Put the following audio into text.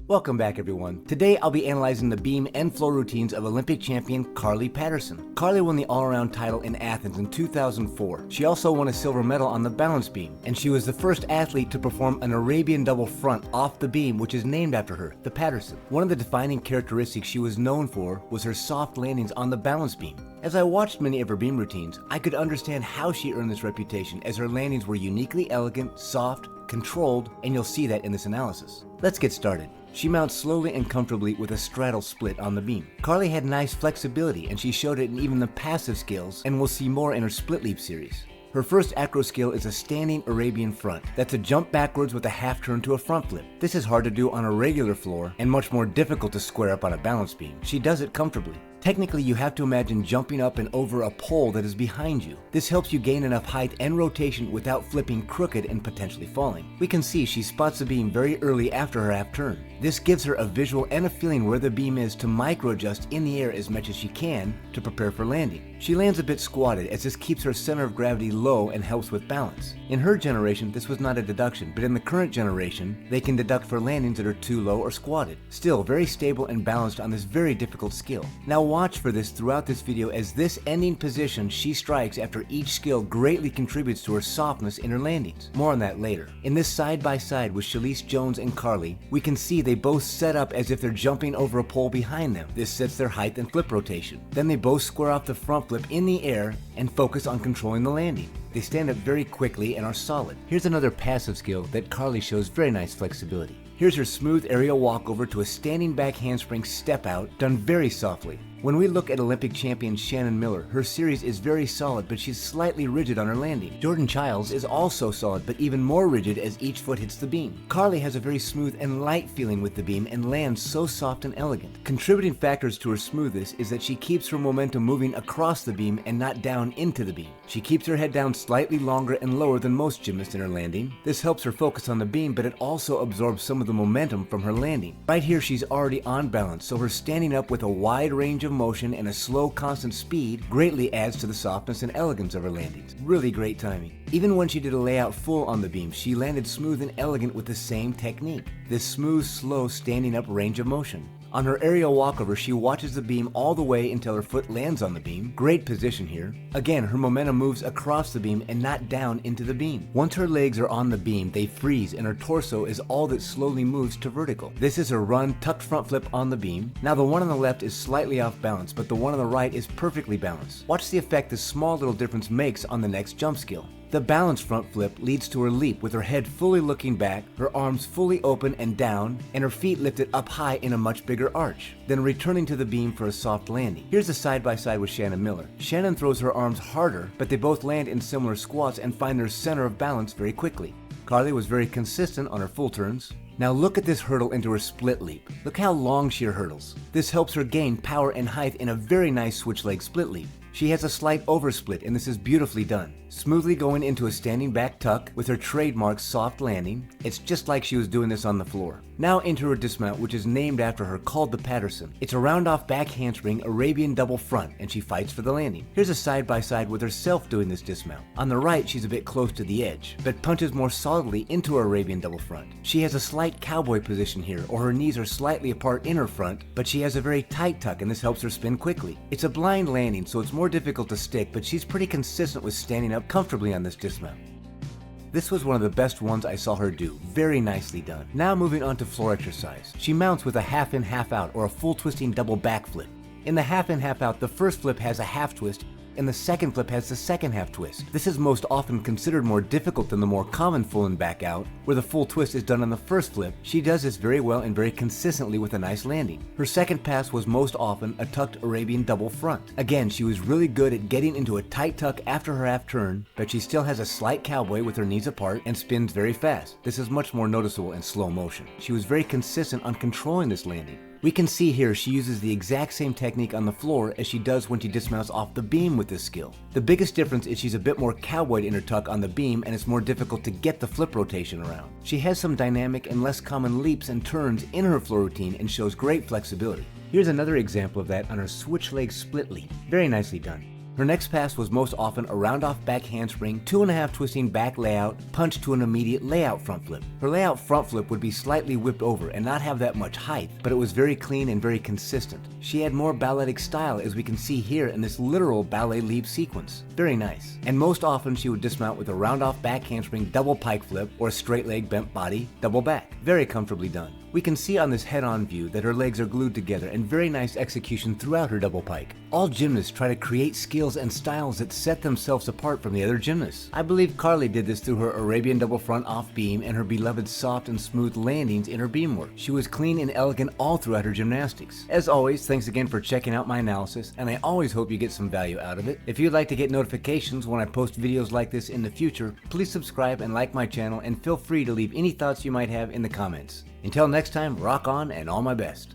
Welcome back, everyone. Today I'll be analyzing the beam and floor routines of Olympic champion Carly Patterson. Carly won the all-around title in Athens in 2004. She also won a silver medal on the balance beam, and she was the first athlete to perform an Arabian double front off the beam, which is named after her, the Patterson. One of the defining characteristics she was known for was her soft landings on the balance beam. As I watched many of her beam routines, I could understand how she earned this reputation, as her landings were uniquely elegant, soft, controlled, and you'll see that in this analysis. Let's get started. She mounts slowly and comfortably with a straddle split on the beam. Carly had nice flexibility, and she showed it in even the passive skills, and we'll see more in her split leap series. Her first acro skill is a standing Arabian front. That's a jump backwards with a half turn to a front flip. This is hard to do on a regular floor and much more difficult to square up on a balance beam. She does it comfortably. Technically, you have to imagine jumping up and over a pole that is behind you. This helps you gain enough height and rotation without flipping crooked and potentially falling. We can see she spots the beam very early after her half turn. This gives her a visual and a feeling where the beam is to micro-adjust in the air as much as she can to prepare for landing. She lands a bit squatted, as this keeps her center of gravity low and helps with balance. In her generation, this was not a deduction, but in the current generation, they can deduct for landings that are too low or squatted. Still, very stable and balanced on this very difficult skill. Now watch for this throughout this video, as this ending position she strikes after each skill greatly contributes to her softness in her landings. More on that later. In this side-by-side with Shalise Jones and Carly, we can see they both set up as if they're jumping over a pole behind them. This sets their height and flip rotation. Then they both square off the front flip in the air and focus on controlling the landing. They stand up very quickly and are solid. Here's another passive skill that Carly shows very nice flexibility. Here's her smooth aerial walkover to a standing back handspring step out, done very softly. When we look at Olympic champion Shannon Miller, her series is very solid, but she's slightly rigid on her landing. Jordan Childs is also solid, but even more rigid as each foot hits the beam. Carly has a very smooth and light feeling with the beam and lands so soft and elegant. Contributing factors to her smoothness is that she keeps her momentum moving across the beam and not down into the beam. She keeps her head down slightly longer and lower than most gymnasts in her landing. This helps her focus on the beam, but it also absorbs some of the momentum from her landing. Right here, she's already on balance, so her standing up with a wide range of motion and a slow, constant speed greatly adds to the softness and elegance of her landings. Really great timing. Even when she did a layout full on the beam, she landed smooth and elegant with the same technique. This smooth, slow, standing up range of motion. On her aerial walkover, she watches the beam all the way until her foot lands on the beam. Great position here. Again, her momentum moves across the beam and not down into the beam. Once her legs are on the beam, they freeze, and her torso is all that slowly moves to vertical. This is her run tucked front flip on the beam. Now the one on the left is slightly off balance, but the one on the right is perfectly balanced. Watch the effect this small little difference makes on the next jump skill. The balanced front flip leads to her leap with her head fully looking back, her arms fully open and down, and her feet lifted up high in a much bigger arch, then returning to the beam for a soft landing. Here's a side-by-side with Shannon Miller. Shannon throws her arms harder, but they both land in similar squats and find their center of balance very quickly. Carly was very consistent on her full turns. Now look at this hurdle into her split leap. Look how long she hurdles. This helps her gain power and height in a very nice switch leg split leap. She has a slight oversplit, and this is beautifully done. Smoothly going into a standing back tuck with her trademark soft landing. It's just like she was doing this on the floor. Now into her dismount, which is named after her, called the Patterson. It's a round off back handspring Arabian double front, and she fights for the landing. Here's a side-by-side with herself doing this dismount. On the right, she's a bit close to the edge, but punches more solidly into her Arabian double front. She has a slight cowboy position here, or her knees are slightly apart in her front, but she has a very tight tuck, and this helps her spin quickly. It's a blind landing, so it's more difficult to stick, but she's pretty consistent with standing up comfortably on this dismount. This was one of the best ones I saw her do. Very nicely done. Now moving on to floor exercise. She mounts with a half in, half out, or a full twisting double back flip. In the half in, half out, the first flip has a half twist, and the second flip has the second half twist. This is most often considered more difficult than the more common full and back out, where the full twist is done on the first flip. She does this very well and very consistently with a nice landing. Her second pass was most often a tucked Arabian double front. Again, she was really good at getting into a tight tuck after her half turn, but she still has a slight cowboy with her knees apart and spins very fast. This is much more noticeable in slow motion. She was very consistent on controlling this landing. We can see here she uses the exact same technique on the floor as she does when she dismounts off the beam with this skill. The biggest difference is she's a bit more cowboyed in her tuck on the beam, and it's more difficult to get the flip rotation around. She has some dynamic and less common leaps and turns in her floor routine and shows great flexibility. Here's another example of that on her switch leg split leap. Very nicely done. Her next pass was most often a round-off back handspring, 2.5 twisting back layout, punch to an immediate layout front flip. Her layout front flip would be slightly whipped over and not have that much height, but it was very clean and very consistent. She had more balletic style, as we can see here in this literal ballet leap sequence. Very nice. And most often she would dismount with a round-off back handspring double pike flip or a straight leg bent body double back. Very comfortably done. We can see on this head-on view that her legs are glued together, and very nice execution throughout her double pike. All gymnasts try to create skills and styles that set themselves apart from the other gymnasts. I believe Carly did this through her Arabian double front off beam and her beloved soft and smooth landings in her beam work. She was clean and elegant all throughout her gymnastics. As always, thanks again for checking out my analysis, and I always hope you get some value out of it. If you'd like to get notifications when I post videos like this in the future, please subscribe and like my channel, and feel free to leave any thoughts you might have in the comments. Until next time, rock on and all my best.